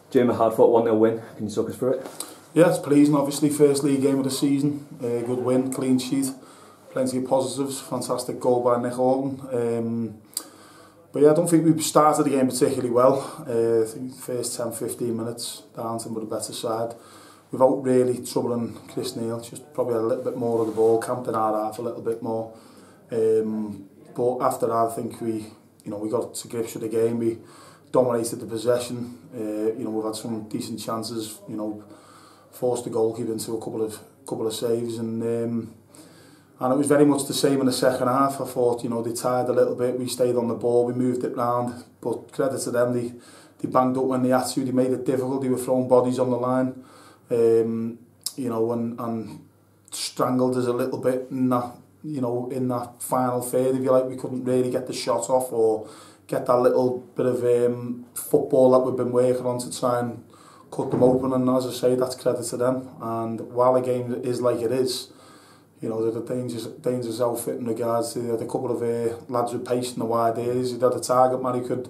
Jim, a hard-fought 1-0 win. Can you talk us through it? Yeah, it's pleasing. Obviously, first league game of the season. Good win, clean sheet. Plenty of positives. Fantastic goal by Nick Horton. But yeah, I don't think we started the game particularly well. I think the first 10-15 minutes, Darlington were the better side. Without really troubling Chris Neal, just probably had a little bit more of the ball, camped in our half a little bit more. But after that, I think we got to grips with the game. We dominated the possession. We've had some decent chances. Forced the goalkeeper into a couple of saves, and it was very much the same in the second half. I thought they tired a little bit. We stayed on the ball. We moved it round. But credit to them, they banged up when they had to. They made it difficult. They were throwing bodies on the line. And strangled us a little bit in that final third, if you like. We couldn't really get the shot off or get that little bit of football that we've been working on to try and cut them open, and as I say, that's credit to them. And while the game is like it is, there's a dangerous outfit in regards to the couple of lads with pace in the wide areas. He'd had a target man who could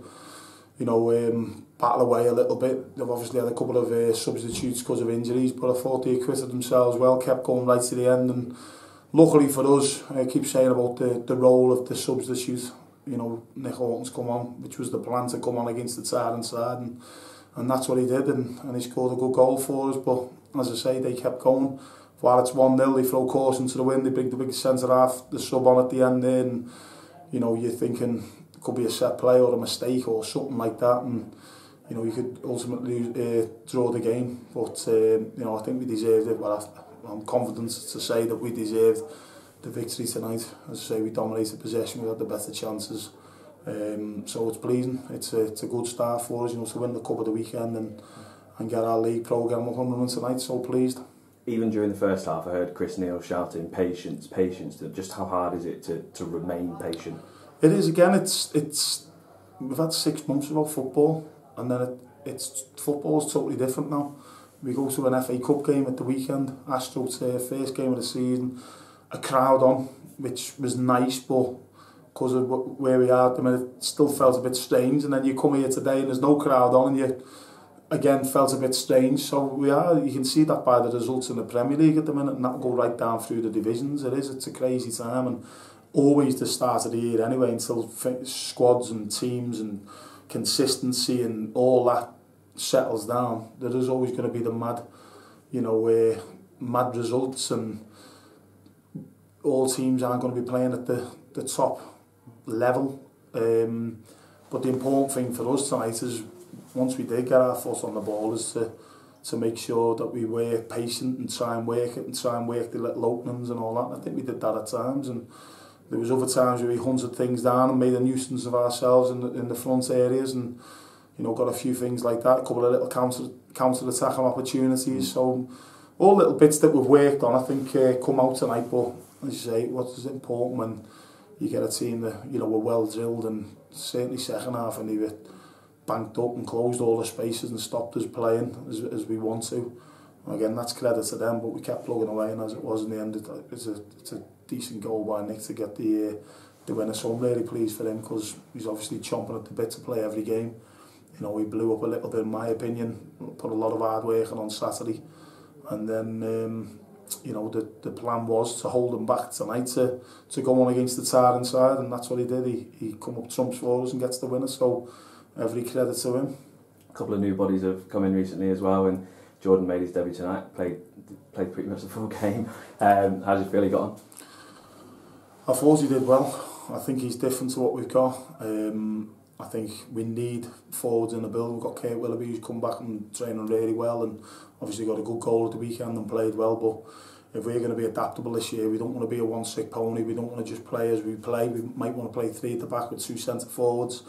battle away a little bit. They've obviously had a couple of substitutes because of injuries, but I thought they acquitted themselves well, kept going right to the end, and luckily for us, I keep saying about the role of the substitute. Nick Horton's come on, which was the plan, to come on against the Tyrant side, and that's what he did, and he scored a good goal for us. But as I say, they kept going. While it's 1-0, they throw caution to the wind, they bring the big centre half, the sub on at the end there, and you're thinking it could be a set play or a mistake or something like that, and you could ultimately draw the game. But I think we deserved it. Well, I'm confident to say that we deserved the victory tonight. As I say, we dominated possession, we had the better chances. So it's pleasing. It's a good start for us, to win the cup of the weekend and get our league programme up and running tonight. So pleased. Even during the first half, I heard Chris Neal shouting, "Patience, patience." Just how hard is it to remain patient? It is. Again, it's we've had 6 months without football, and then football's totally different now. We go to an FA Cup game at the weekend, Astro's first game of the season, a crowd on, which was nice, but because of where we are at the minute, it still felt a bit strange. And then you come here today and there's no crowd on, and you again felt a bit strange. So you can see that by the results in the Premier League at the minute, and that'll go right down through the divisions. It's a crazy time, and always the start of the year anyway, until squads and teams and consistency and all that settles down. There is always going to be the mad results, and all teams aren't going to be playing at the top level. But the important thing for us tonight is, once we did get our foot on the ball, is to make sure that we were patient and try and work it and try and work the little openings and all that. And I think we did that at times, and there was other times where we hunted things down and made a nuisance of ourselves in the front areas, and got a few things like that, a couple of little counter-attacking opportunities. So all little bits that we've worked on, I think, come out tonight. But as you say, what is important when you get a team that were well drilled, and certainly second half, and they were banked up and closed all the spaces and stopped us playing as we want to. And again, that's credit to them, but we kept plugging away, and as it was in the end, it's a decent goal by Nick to get the winner. So I'm really pleased for him, because he's obviously chomping at the bit to play every game. He blew up a little bit, in my opinion, put a lot of hard work on Saturday, and then the plan was to hold him back tonight to go on against the Tyrant side, and that's what he did. He come up trumps for us and gets the winner, so every credit to him. A couple of new bodies have come in recently as well, and Jordan made his debut tonight, played pretty much the full game. How did you feel he got on? I thought he did well. I think he's different to what we've got. I think we need forwards in the build. We've got Kate Willoughby, who's come back and training really well, and obviously got a good goal at the weekend and played well. But if we're going to be adaptable this year, we don't want to be a one-trick pony. We don't want to just play as we play. We might want to play 3 at the back with 2 centre forwards.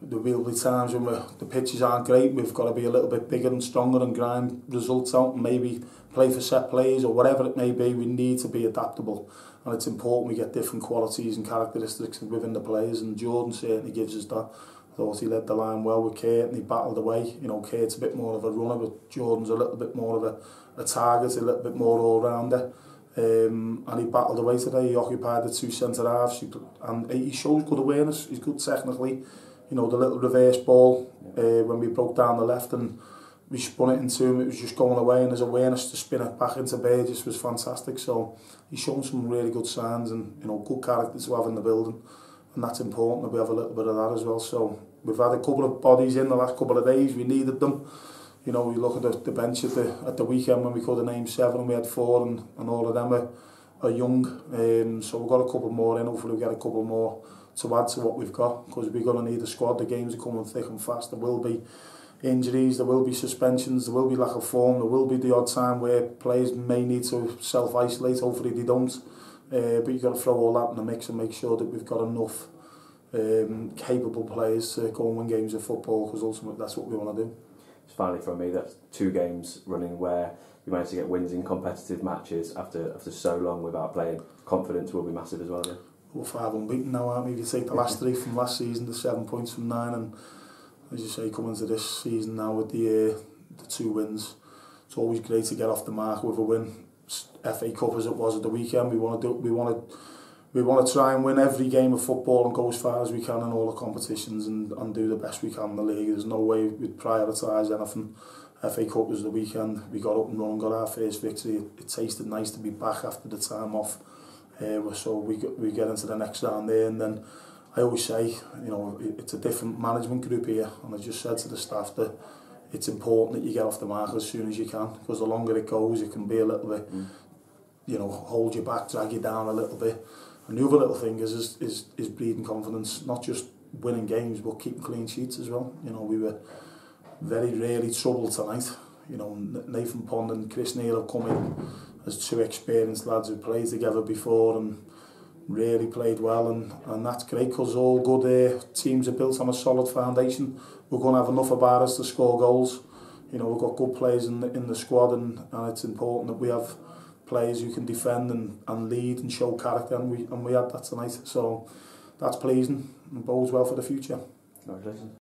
There will be times when the pitches aren't great. We've got to be a little bit bigger and stronger and grind results out, and maybe play for set plays or whatever it may be. We need to be adaptable, and it's important we get different qualities and characteristics within the players, and Jordan certainly gives us that. I thought he led the line well with Kate, and he battled away. Kate's a bit more of a runner, but Jordan's a little bit more of a target, a little bit more all-rounder. And he battled away today. He occupied the 2 centre halves, and he shows good awareness. He's good technically. The little reverse ball when we broke down the left, and we spun it into him, it was just going away, and his awareness to spin it back into Burgess was fantastic. So he's shown some really good signs, and you know, good characters to have in the building, and that's important that we have a little bit of that as well. So we've had a couple of bodies in the last couple of days, we needed them. You know, we look at the bench at the weekend when we could have named 7 and we had 4, and all of them are young. So we've got a couple more in, hopefully we get a couple more to add to what we've got, because we're going to need a squad. The games are coming thick and fast. There will be injuries, there will be suspensions, there will be lack of form, there will be the odd time where players may need to self-isolate, hopefully they don't. But you've got to throw all that in the mix and make sure that we've got enough capable players to go and win games of football, because ultimately that's what we want to do. Just finally from me, that's 2 games running where you managed to get wins in competitive matches after so long without playing. Confidence will be massive as well, yeah? We're 5 unbeaten now, aren't we? If you take the last 3 from last season, the 7 points from 9, and as you say, coming into this season now with the 2 wins, it's always great to get off the mark with a win. FA Cup as it was at the weekend, we want to try and win every game of football and go as far as we can in all the competitions, and do the best we can in the league. There's no way we'd prioritise anything. FA Cup was the weekend, we got up and running, got our first victory. It tasted nice to be back after the time off. So we get into the next round there, and then I always say, you know, it's a different management group here, and I just said to the staff that it's important that you get off the mark as soon as you can, because the longer it goes, it can be a little bit, you know, hold you back, drag you down a little bit. And the other little thing is breeding confidence, not just winning games, but keeping clean sheets as well. You know, we were very rarely troubled tonight. You know, Nathan Pond and Chris Neal have come in as 2 experienced lads who played together before and really played well, and that's great, because all good teams are built on a solid foundation. We're going to have enough about us to score goals. You know, we've got good players in the squad, and it's important that we have players who can defend and lead and show character, and we had that tonight. So that's pleasing and bodes well for the future. Congratulations.